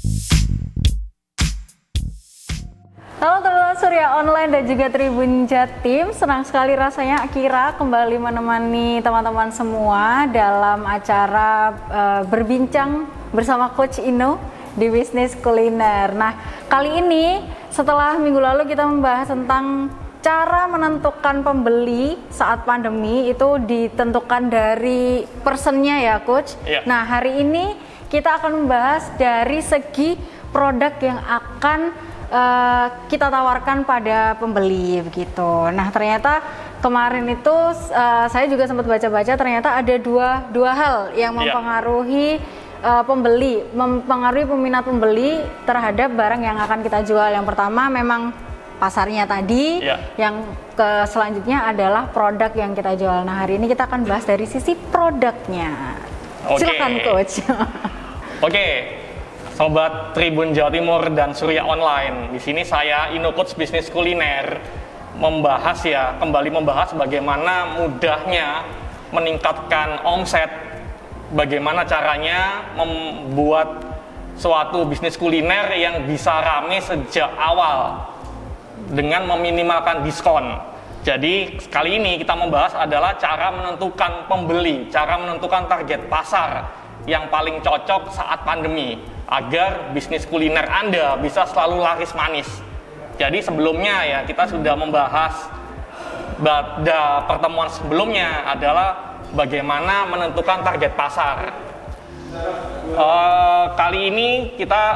Halo teman-teman Surya Online dan juga Tribun Jatim, senang sekali rasanya Akira kembali menemani teman-teman semua dalam acara berbincang bersama Coach Ino di Bisnis Kuliner. Nah, kali ini setelah minggu lalu kita membahas tentang cara menentukan pembeli saat pandemi itu ditentukan dari personnya ya Coach. Iya. Nah, hari ini kita akan membahas dari segi produk yang akan kita tawarkan pada pembeli begitu. Nah, ternyata kemarin itu saya juga sempat baca-baca, ternyata ada dua hal yang mempengaruhi pembeli, mempengaruhi peminat pembeli terhadap barang yang akan kita jual. Yang pertama memang pasarnya tadi, yang selanjutnya adalah produk yang kita jual. Nah, hari ini kita akan bahas dari sisi produknya. Silakan Coach. Oke. Sobat Tribun Jawa Timur dan Surya Online, di sini saya Ino Coach Bisnis Kuliner kembali membahas bagaimana mudahnya meningkatkan omset, bagaimana caranya membuat suatu bisnis kuliner yang bisa rame sejak awal dengan meminimalkan diskon. Jadi kali ini kita membahas adalah cara menentukan pembeli, cara menentukan target pasar yang paling cocok saat pandemi, agar bisnis kuliner Anda bisa selalu laris manis. Jadi sebelumnya ya kita sudah membahas pada pertemuan sebelumnya adalah bagaimana menentukan target pasar. Kali ini kita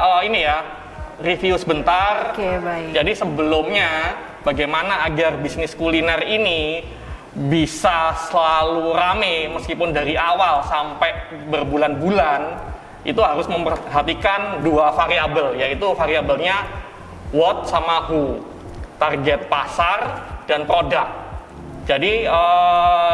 review sebentar. Oke, baik. Jadi sebelumnya bagaimana agar bisnis kuliner ini bisa selalu rame meskipun dari awal sampai berbulan-bulan, itu harus memperhatikan dua variabel, yaitu variabelnya what sama who, target pasar dan produk. Jadi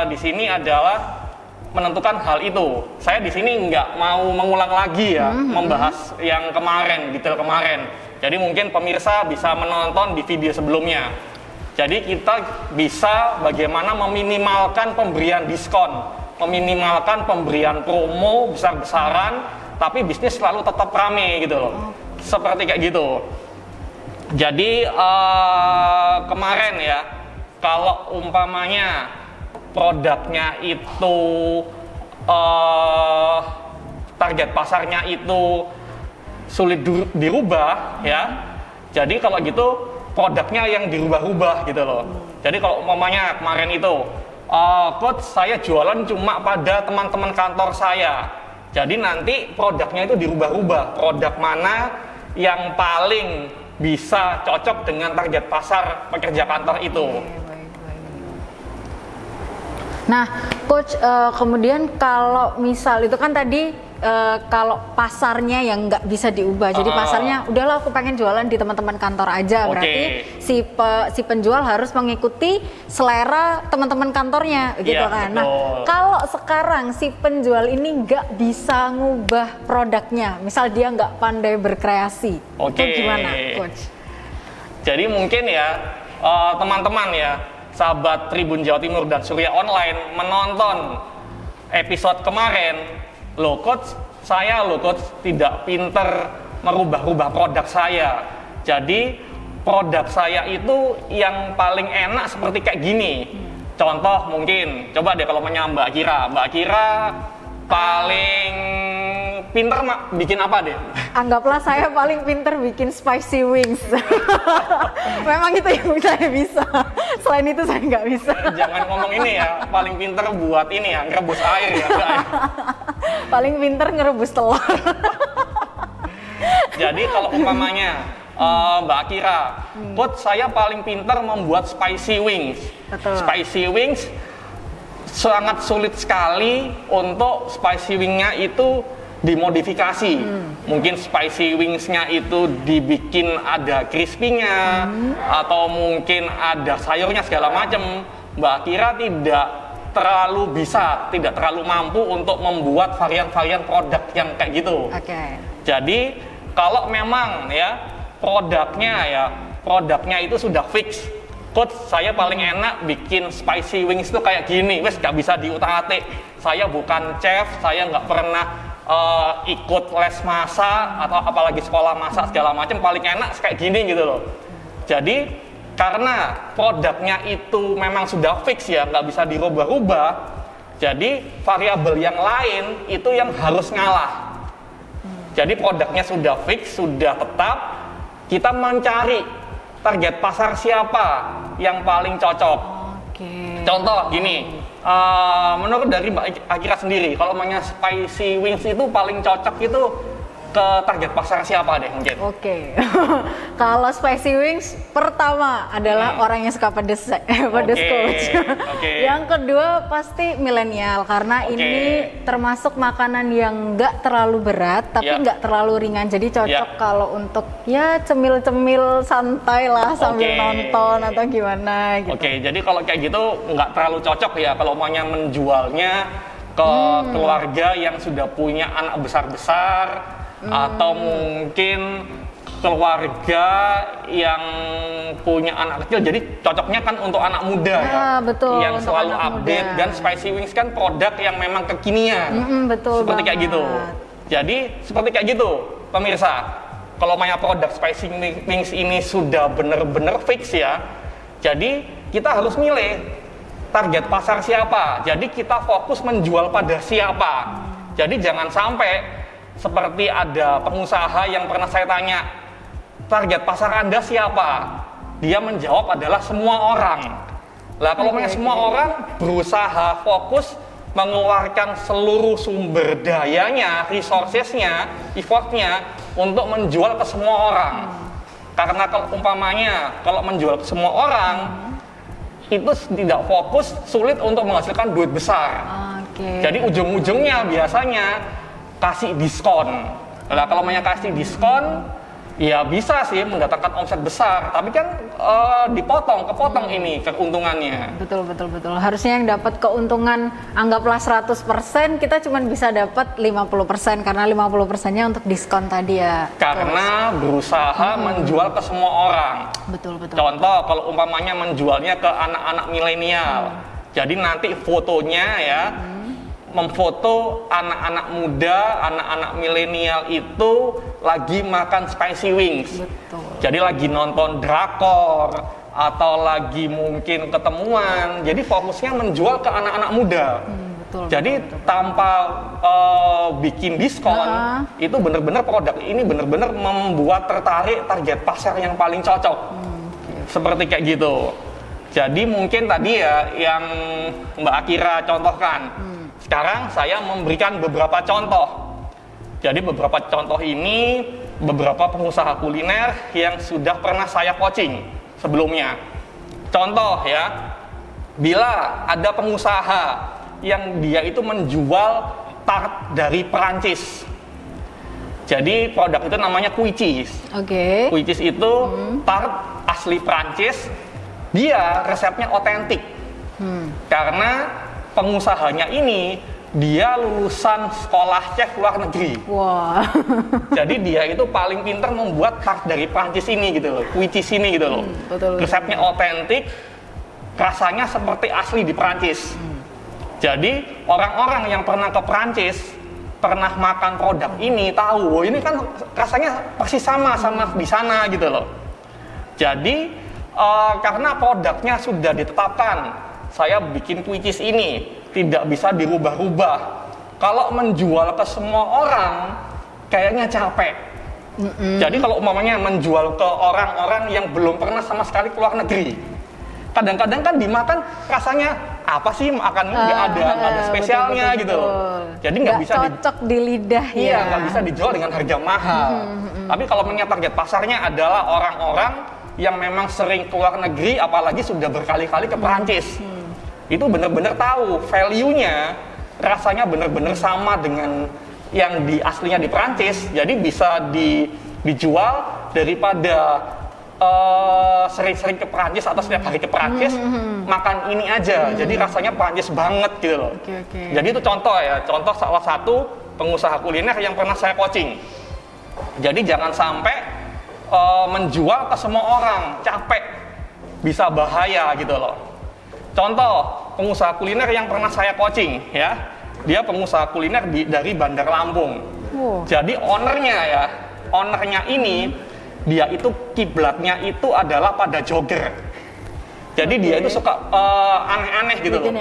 di sini adalah menentukan hal itu. Saya di sini nggak mau mengulang lagi ya, membahas yang kemarin, detail kemarin. Jadi mungkin pemirsa bisa menonton di video sebelumnya. Jadi kita bisa bagaimana meminimalkan pemberian diskon, meminimalkan pemberian promo besar-besaran, tapi bisnis selalu tetap rame gitu loh. Seperti kayak gitu. Jadi kemarin ya, kalau umpamanya produknya itu target pasarnya itu sulit dirubah ya. Jadi kalau gitu produknya yang dirubah-rubah gitu loh. Jadi kalau umpamanya kemarin itu Coach, saya jualan cuma pada teman-teman kantor saya. Jadi nanti produknya itu dirubah-rubah. Produk mana yang paling bisa cocok dengan target pasar pekerja kantor itu. Nah, Coach, kemudian kalau misal itu kan tadi kalau pasarnya yang nggak bisa diubah, jadi pasarnya udahlah aku pengen jualan di teman-teman kantor aja, berarti si penjual harus mengikuti selera teman-teman kantornya, gitu kan? Betul. Nah, kalau sekarang si penjual ini nggak bisa ngubah produknya, misal dia nggak pandai berkreasi, itu gimana, Coach? Jadi mungkin ya teman-teman ya, sahabat Tribun Jawa Timur dan Surya Online menonton episode kemarin, loh Coach, saya tidak pinter merubah-rubah produk saya. Jadi produk saya itu yang paling enak seperti kayak gini. Contoh mungkin, coba deh kalau menyambar Mbak Kira paling pinter bikin apa deh? Anggaplah saya paling pinter bikin spicy wings. Memang itu yang saya bisa. Selain itu saya nggak bisa. Jangan ngomong ini ya, paling pinter buat ini ya, ngerebus air ya. Paling pinter ngerebus telur. Jadi kalau umpamanya Mbak Akira, Coach, saya paling pinter membuat spicy wings. Betul. Spicy wings sangat sulit sekali untuk spicy wingnya itu dimodifikasi. Mungkin spicy wingsnya itu dibikin ada crispy-nya, atau mungkin ada sayurnya segala macam. Mbak Kira tidak terlalu mampu untuk membuat varian-varian produk yang kayak gitu. Jadi kalau memang ya produknya itu sudah fix, Coach, saya paling enak bikin spicy wings itu kayak gini, wes gak bisa diutak-atik. Saya bukan chef, saya nggak pernah ikut les masak atau apalagi sekolah masak segala macam, paling enak kayak gini gitu loh. Jadi karena produknya itu memang sudah fix ya, nggak bisa dirubah-rubah, jadi variabel yang lain itu yang harus ngalah. Jadi produknya sudah fix, sudah tetap, kita mencari target pasar siapa yang paling cocok. Contoh gini, menurut dari Mbak Akira sendiri, kalau namanya spicy wings itu paling cocok itu ke target pasar siapa deh mungkin? Kalau spicy wings pertama adalah orang yang suka pedes, coach. Yang kedua pasti milenial karena ini termasuk makanan yang nggak terlalu berat tapi nggak terlalu ringan, jadi cocok kalau untuk ya cemil-cemil santai lah sambil nonton atau gimana gitu. Jadi kalau kayak gitu nggak terlalu cocok ya kalau maunya menjualnya ke keluarga yang sudah punya anak besar-besar. Atau mungkin keluarga yang punya anak kecil, jadi cocoknya kan untuk anak muda yang selalu update muda. Dan spicy wings kan produk yang memang kekinian, seperti kayak gitu. Jadi seperti kayak gitu pemirsa, kalau banyak produk spicy wings ini sudah benar-benar fix ya, jadi kita harus milih target pasar siapa, jadi kita fokus menjual pada siapa. Jadi jangan sampai seperti ada pengusaha yang pernah saya tanya, target pasar Anda siapa? Dia menjawab adalah semua orang. Lah kalau semua orang berusaha fokus mengeluarkan seluruh sumber dayanya, resourcesnya, effortnya untuk menjual ke semua orang. Karena kalau umpamanya kalau menjual ke semua orang itu tidak fokus, sulit untuk menghasilkan duit besar. Jadi ujung-ujungnya biasanya kasih diskon. Nah, kalau kasih diskon, ya bisa sih mendatangkan omset besar, tapi kan kepotong ini keuntungannya. Betul. Harusnya yang dapat keuntungan anggaplah 100%, kita cuma bisa dapat 50% karena 50%-nya untuk diskon tadi ya. Karena berusaha menjual ke semua orang. Betul. Contoh kalau umpamanya menjualnya ke anak-anak milenial. Jadi nanti fotonya ya memfoto anak-anak muda, anak-anak milenial itu lagi makan spicy wings. Jadi lagi nonton drakor atau lagi mungkin ketemuan. Jadi fokusnya menjual ke anak-anak muda. Jadi tanpa bikin diskon, itu benar-benar produk ini benar-benar membuat tertarik target pasar yang paling cocok. Seperti kayak gitu. Jadi mungkin tadi ya yang Mbak Akira contohkan. Sekarang saya memberikan beberapa contoh. Jadi beberapa contoh ini beberapa pengusaha kuliner yang sudah pernah saya coaching sebelumnya. Contoh ya, bila ada pengusaha yang dia itu menjual tart dari Perancis. Jadi produk itu namanya kue cheese. Kue cheese itu tart asli Perancis. Dia resepnya otentik. Karena pengusahanya ini dia lulusan sekolah chef luar negeri. Jadi dia itu paling pintar membuat tart dari Prancis ini gitu loh, kue cheese ini gitu loh. Resepnya otentik, rasanya seperti asli di Prancis. Jadi orang-orang yang pernah ke Prancis, pernah makan produk ini tahu, ini kan rasanya persis sama di sana gitu loh. Jadi karena produknya sudah ditetapkan, saya bikin kue cheese ini tidak bisa dirubah-rubah. Kalau menjual ke semua orang, kayaknya capek. Jadi kalau umpamanya menjual ke orang-orang yang belum pernah sama sekali keluar negeri, kadang-kadang kan dimakan rasanya apa sih makannya nggak ada spesialnya gitu. Jadi nggak bisa cocok di lidah ya. Iya, nggak bisa dijual dengan harga mahal. Tapi kalau target pasarnya adalah orang-orang yang memang sering keluar negeri, apalagi sudah berkali-kali ke Perancis. Itu benar-benar tahu value-nya, rasanya benar-benar sama dengan yang aslinya di Perancis, jadi bisa dijual daripada sering-sering ke Perancis atau setiap hari ke Perancis makan ini aja, jadi rasanya Perancis banget gitu loh. Jadi itu contoh salah satu pengusaha kuliner yang pernah saya coaching. Jadi jangan sampai menjual ke semua orang, capek, bisa bahaya gitu loh. Contoh pengusaha kuliner yang pernah saya coaching ya, dia pengusaha kuliner dari Bandar Lampung. Jadi ownernya ini dia itu kiblatnya itu adalah pada jogger. Jadi dia itu suka aneh-aneh gitu loh.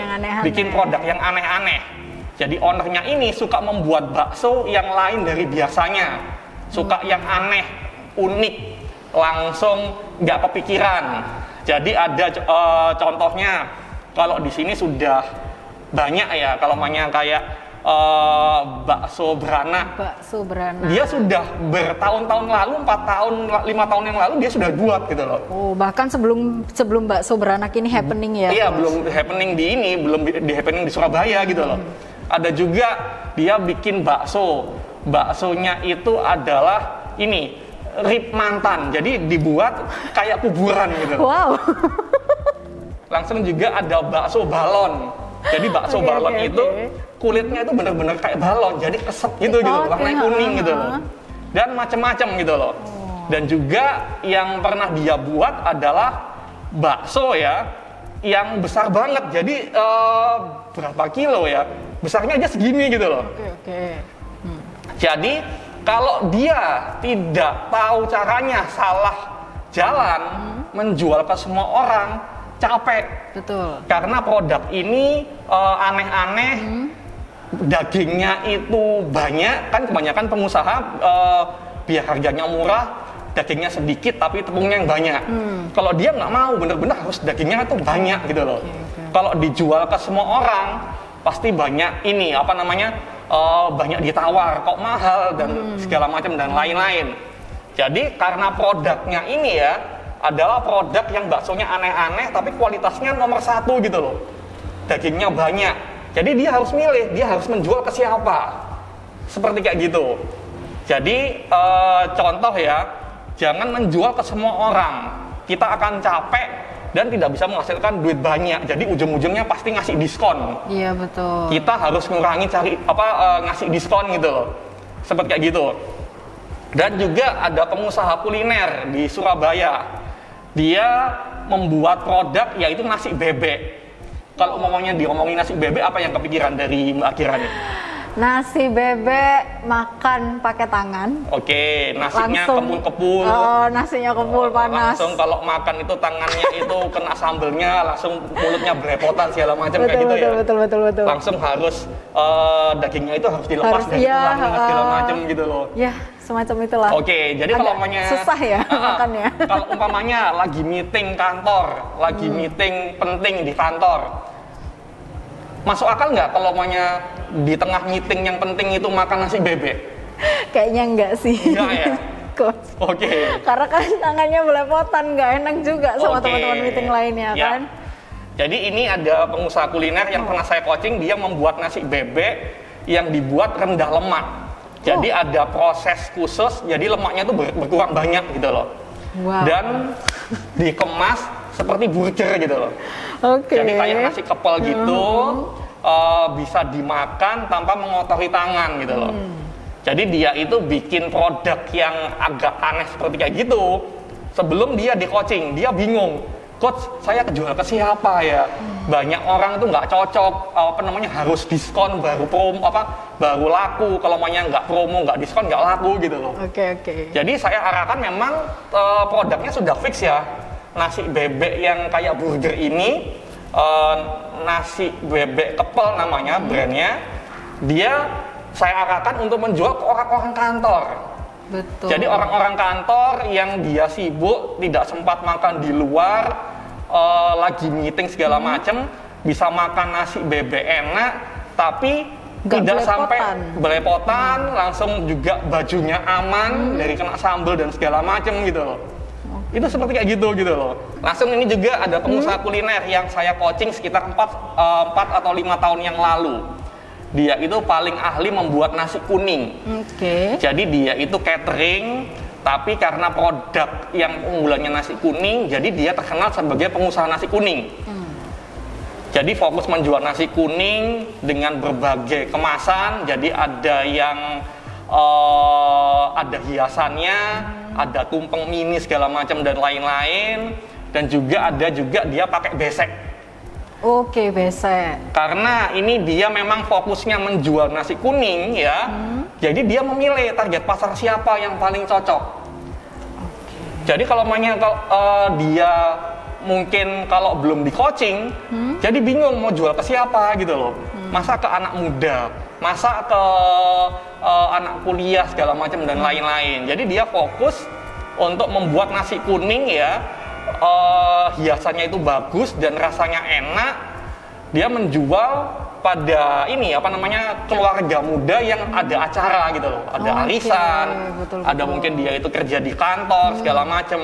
Bikin produk yang aneh-aneh. Jadi ownernya ini suka membuat bakso yang lain dari biasanya. Suka yang aneh, unik, langsung nggak kepikiran. Jadi ada contohnya, kalau di sini sudah banyak ya, kalau namanya kayak bakso beranak. Dia sudah bertahun-tahun lalu, 4 tahun, 5 tahun yang lalu dia sudah buat gitu loh. Bahkan sebelum bakso beranak ini happening ya? Iya, belum happening belum di happening di Surabaya gitu loh. Ada juga dia bikin baksonya itu adalah ini rib mantan, jadi dibuat kayak kuburan gitu. Wow. Langsung juga ada bakso balon. Jadi bakso balon itu kulitnya itu benar-benar kayak balon, jadi keset gitu warna kuning gitu loh. Dan macam-macam gitu loh. Dan juga yang pernah dia buat adalah bakso ya, yang besar banget. Jadi berapa kilo ya? Besarnya aja segini gitu loh. Jadi kalau dia tidak tahu caranya, salah jalan, menjual ke semua orang, capek. Betul. Karena produk ini aneh-aneh, dagingnya itu banyak, kan kebanyakan pengusaha biar harganya murah, dagingnya sedikit tapi tepungnya yang banyak. Kalau dia nggak mau, bener-bener harus dagingnya itu banyak gitu loh. Kalau dijual ke semua orang, pasti banyak banyak ditawar, kok mahal dan segala macam dan lain-lain. Jadi karena produknya ini ya adalah produk yang baksonya aneh-aneh tapi kualitasnya nomor 1 gitu loh. Dagingnya banyak. Jadi dia harus milih, dia harus menjual ke siapa. Seperti kayak gitu. Jadi contoh ya, jangan menjual ke semua orang. Kita akan capek dan tidak bisa menghasilkan duit banyak. Jadi ujung-ujungnya pasti ngasih diskon. Iya, betul. Kita harus mengurangi ngasih diskon gitu loh. Seperti kayak gitu. Dan juga ada pengusaha kuliner di Surabaya. Dia membuat produk yaitu nasi bebek. Kalau umpamanya diomongin nasi bebek, apa yang kepikiran dari Mbak Kira nih? Nasi bebek makan pakai tangan. Oke, nasinya kepul-kepul. Nasinya kepul panas. Langsung kalau makan itu tangannya itu kena sambelnya, langsung mulutnya belepotan segala macam kayak gitu ya. Betul. Langsung harus dagingnya itu harus dilepas dari tulangnya segala macam gitu loh. Ya, semacam itulah. Oke, jadi kalau umpamanya susah ya makannya. Kalau umpamanya lagi meeting kantor, lagi meeting penting di kantor, masuk akal nggak kalau umpamanya di tengah meeting yang penting itu makan nasi bebek? Kayaknya enggak sih. Enggak ya? Oke. Karena kan tangannya belepotan, nggak enak juga sama teman-teman meeting lainnya kan. Jadi ini ada pengusaha kuliner yang pernah saya coaching, dia membuat nasi bebek yang dibuat rendah lemak. Jadi ada proses khusus, jadi lemaknya itu berkurang banyak gitu loh. Wow. Dan dikemas seperti burger gitu loh. Jadi kayak nasi kepal gitu, bisa dimakan tanpa mengotori tangan gitu loh. Jadi dia itu bikin produk yang agak aneh seperti kayak gitu. Sebelum dia di coaching, dia bingung. Coach, saya jual ke siapa ya? Banyak orang tuh nggak cocok, harus diskon baru baru laku. Kalau nggak promo, nggak diskon, nggak laku gitu loh. Oke. Jadi saya arahkan memang produknya sudah fix ya. Nasi bebek yang kayak burger ini, nasi bebek kepel namanya brandnya, dia saya arahkan untuk menjual ke orang-orang kantor. Betul. Jadi orang-orang kantor yang dia sibuk, tidak sempat makan di luar, lagi meeting segala macam, bisa makan nasi bebek enak, tapi tidak sampai belepotan, langsung juga bajunya aman dari kena sambal dan segala macam gitu loh. Itu seperti kayak gitu loh. Langsung ini juga ada pengusaha kuliner yang saya coaching sekitar 4 atau 5 tahun yang lalu. Dia itu paling ahli membuat nasi kuning. Jadi dia itu catering, tapi karena produk yang unggulannya nasi kuning, jadi dia terkenal sebagai pengusaha nasi kuning. Jadi fokus menjual nasi kuning dengan berbagai kemasan. Jadi ada yang ada hiasannya, ada tumpeng mini segala macam dan lain-lain, dan juga ada dia pakai besek. Oke, besek. Karena ini dia memang fokusnya menjual nasi kuning ya. Jadi dia memilih target pasar siapa yang paling cocok. Jadi kalau dia mungkin kalau belum di coaching, jadi bingung mau jual ke siapa gitu loh. Masa ke anak muda, masa ke anak kuliah segala macam dan lain-lain. Jadi dia fokus untuk membuat nasi kuning ya. Hiasannya itu bagus dan rasanya enak. Dia menjual pada keluarga muda yang ada acara gitu loh, ada arisan, betul. ada mungkin dia itu kerja di kantor segala macem.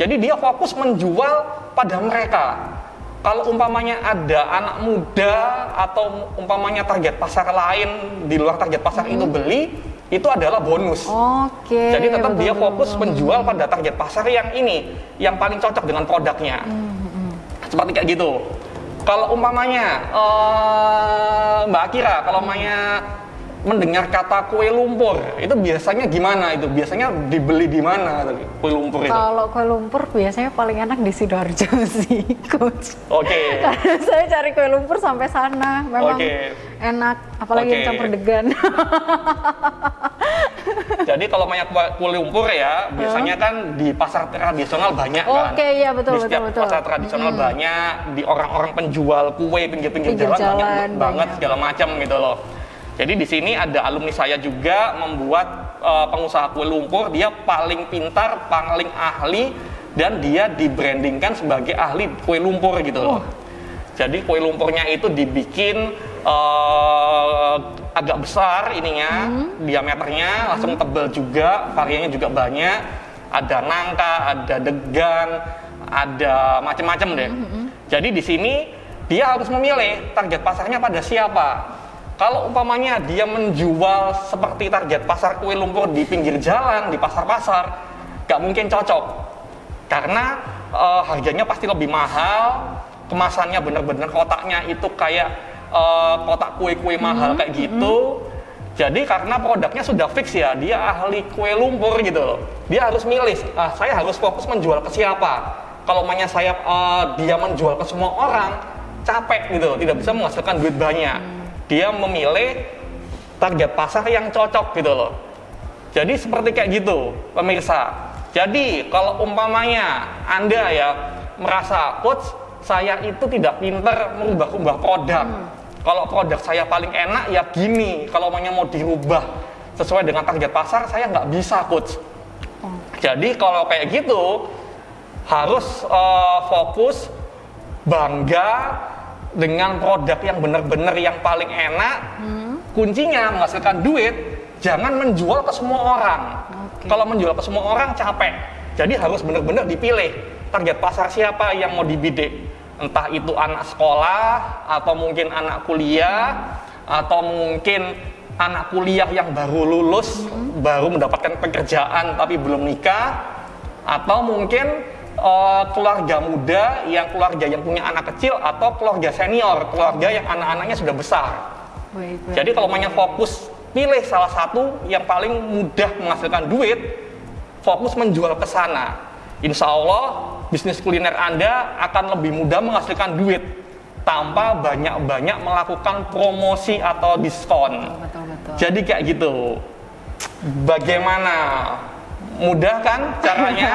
Jadi dia fokus menjual pada mereka. Kalau umpamanya ada anak muda atau umpamanya target pasar lain di luar target pasar itu beli, itu adalah bonus. Jadi tetap dia fokus menjual pada target pasar yang ini, yang paling cocok dengan produknya. Seperti kayak gitu. Kalau umpamanya Mbak Akira, kalau umpamanya mendengar kata kue lumpur, itu biasanya gimana itu? Biasanya dibeli di mana kue lumpur itu? Kalau kue lumpur biasanya paling enak di Sidoarjo sih, Coach. Karena saya cari kue lumpur sampai sana, memang enak, apalagi yang campur degan. Jadi kalau banyak kue lumpur ya, biasanya kan di pasar tradisional banyak kan. Iya betul. Di setiap pasar tradisional banyak, di orang-orang penjual kue pinggir-pinggir jalan banyak banget segala macam gitu loh. Jadi di sini ada alumni saya juga membuat pengusaha kue lumpur, dia paling pintar, paling ahli, dan dia dibrandingkan sebagai ahli kue lumpur gitu loh. Jadi kue lumpurnya itu dibikin agak besar ininya, diameternya, langsung tebal juga, variannya juga banyak, ada nangka, ada degan, ada macam-macam deh. Jadi di sini dia harus memilih target pasarnya pada siapa. Kalau umpamanya dia menjual seperti target pasar kue lumpur di pinggir jalan, di pasar-pasar, gak mungkin cocok. Karena harganya pasti lebih mahal, kemasannya bener-bener kotaknya itu kayak kotak kue-kue mahal kayak gitu. Jadi karena produknya sudah fix ya, dia ahli kue lumpur gitu loh. Dia harus milih, saya harus fokus menjual ke siapa. Kalau dia menjual ke semua orang, capek gitu, tidak bisa menghasilkan duit banyak. Dia memilih target pasar yang cocok gitu loh. Jadi seperti kayak gitu pemirsa. Jadi kalau umpamanya Anda ya merasa, Coach, saya itu tidak pinter merubah-ubah produk. Kalau produk saya paling enak ya gini, kalau mau dirubah sesuai dengan target pasar saya nggak bisa, Coach. Jadi kalau kayak gitu harus fokus, bangga dengan produk yang benar-benar yang paling enak. Kuncinya menghasilkan duit, jangan menjual ke semua orang. Kalau menjual ke semua orang capek. Jadi harus benar-benar dipilih target pasar siapa yang mau dibidik. Entah itu anak sekolah, atau mungkin anak kuliah, atau mungkin anak kuliah yang baru lulus, baru mendapatkan pekerjaan tapi belum nikah, atau mungkin keluarga muda, keluarga yang punya anak kecil, atau keluarga senior, keluarga yang anak-anaknya sudah besar. Jadi kalau banyak fokus, pilih salah satu yang paling mudah menghasilkan duit, fokus menjual ke sana. Insya Allah bisnis kuliner Anda akan lebih mudah menghasilkan duit tanpa banyak-banyak melakukan promosi atau diskon. Betul. Jadi kayak gitu. Bagaimana? Mudah kan caranya?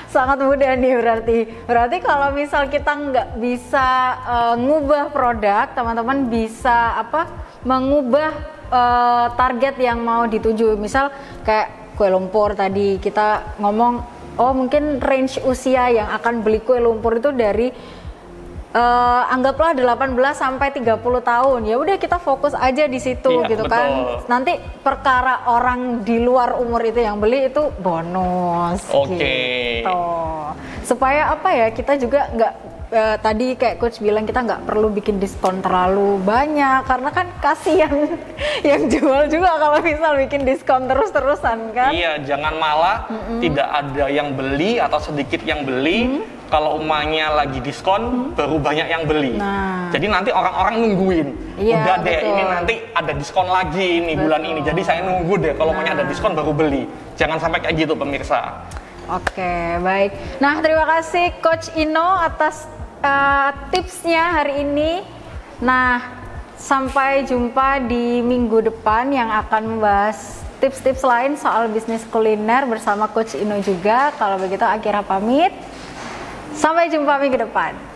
Sangat mudah nih berarti. Berarti kalau misal kita nggak bisa ngubah produk, teman-teman bisa mengubah target yang mau dituju. Misal kayak kue lumpur tadi kita ngomong, mungkin range usia yang akan beli kue lumpur itu dari anggaplah 18 sampai 30 tahun. Ya udah kita fokus aja di situ gitu betul. Kan. Nanti perkara orang di luar umur itu yang beli itu bonus. Gitu. Supaya kita juga nggak tadi kayak coach bilang kita nggak perlu bikin diskon terlalu banyak karena kan kasihan yang jual juga kalau misal bikin diskon terus-terusan kan. Iya, jangan malah tidak ada yang beli atau sedikit yang beli. Kalau umumnya lagi diskon, baru banyak yang beli. Jadi nanti orang-orang nungguin. Udah deh, ini nanti ada diskon lagi nih bulan ini. Jadi saya nunggu deh, kalau umumnya ada diskon baru beli. Jangan sampai kayak gitu pemirsa. Oke, baik. Nah, terima kasih Coach Ino atas tipsnya hari ini. Nah, sampai jumpa di minggu depan yang akan membahas tips-tips lain soal bisnis kuliner bersama Coach Ino juga. Kalau begitu Akira pamit. Sampai jumpa minggu depan.